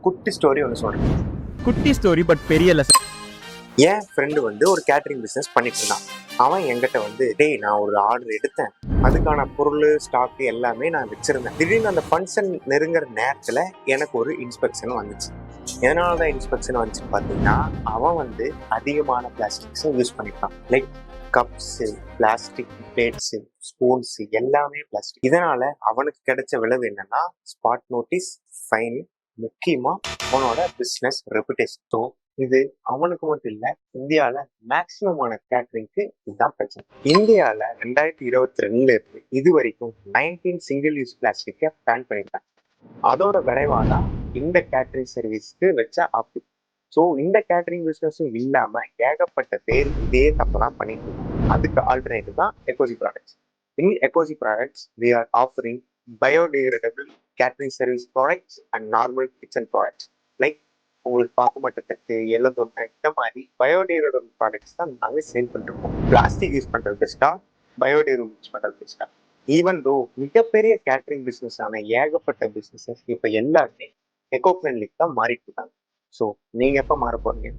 குட்டி ஸ்டோரி ஒன்று சொல்றேன். குட்டி ஸ்டோரி பட் பெரிய லெசன். என் ஃப்ரெண்டு வந்து ஒரு கேட்டரிங் பிஸ்னஸ் பண்ணிட்டு இருந்தான். அவன் என்கிட்ட வந்து டேய் நான் ஒரு ஆர்டர் எடுத்தேன், அதுக்கான பொருள் ஸ்டாக்கு எல்லாமே நான் வச்சிருந்தேன். திடீர்னு அந்த ஃபங்க்ஷன் நெருங்குற நேரத்தில் எனக்கு ஒரு இன்ஸ்பெக்ஷன் வந்துச்சு. எதனால தான் இன்ஸ்பெக்ஷன் வந்துச்சுன்னு பார்த்தீங்கன்னா, அவன் வந்து அதிகமான பிளாஸ்டிக்ஸை யூஸ் பண்ணிட்டான். Like cups, plastic plates, spoons எல்லாமே பிளாஸ்டிக். இதனால அவனுக்கு கிடைச்ச விளைவு என்னன்னா ஸ்பாட் நோட்டீஸ், ஃபைன், முக்கியமா அவனோட பிஸ்னஸ் ரெப்புடேஷன். ஸோ இது அவனுக்கு மட்டும் இல்ல, இந்தியாவில் மேக்சிமமான கேட்டரிங்க்கு இதுதான் பிரச்சனை. இந்தியாவில் 2022 இருக்கு இது வரைக்கும் 19 சிங்கிள் யூஸ் பிளாஸ்டிக்கை பேன் பண்ணிட்டாங்க. அதோட விரைவாக தான் இந்த கேட்டரிங் சர்வீஸ்க்கு வச்ச ஆப்பு. ஸோ இந்த கேட்டரிங் பிஸ்னஸும் இல்லாம ஏகப்பட்ட பேர் இதே தப்பெல்லாம் பண்ணிட்டு இருக்காங்க. அதுக்கு ஆல்டர்னேட்டிவ் தான் Ecosy products. In Ecosy products we are offering biodegradable catering service products and normal kitchen products. Like உங்களுக்கு பாக்குமட்ட தட்டு, எல்லதொன்ன இந்த மாதிரி பயோடிகிரேடபிள் ப்ராடக்ட்ஸ் தான் நாங்கள் சேல் பண்ணிருக்கோம். பிளாஸ்டிக் யூஸ் பண்றது பெஸ்டா, பயோடிகிரேடபிள் யூஸ் பண்றது பெஸ்டா? ஈவன் தோ மிகப்பெரிய கேட்டரிங் பிசினஸ் ஆன ஏகப்பட்ட பிசினஸஸ் இப்ப எல்லாருமே எக்கோ ஃப்ரெண்ட்லிக்கு தான் மாறிட்டு இருக்காங்க. ஸோ நீங்க எப்ப மாற போறீங்க?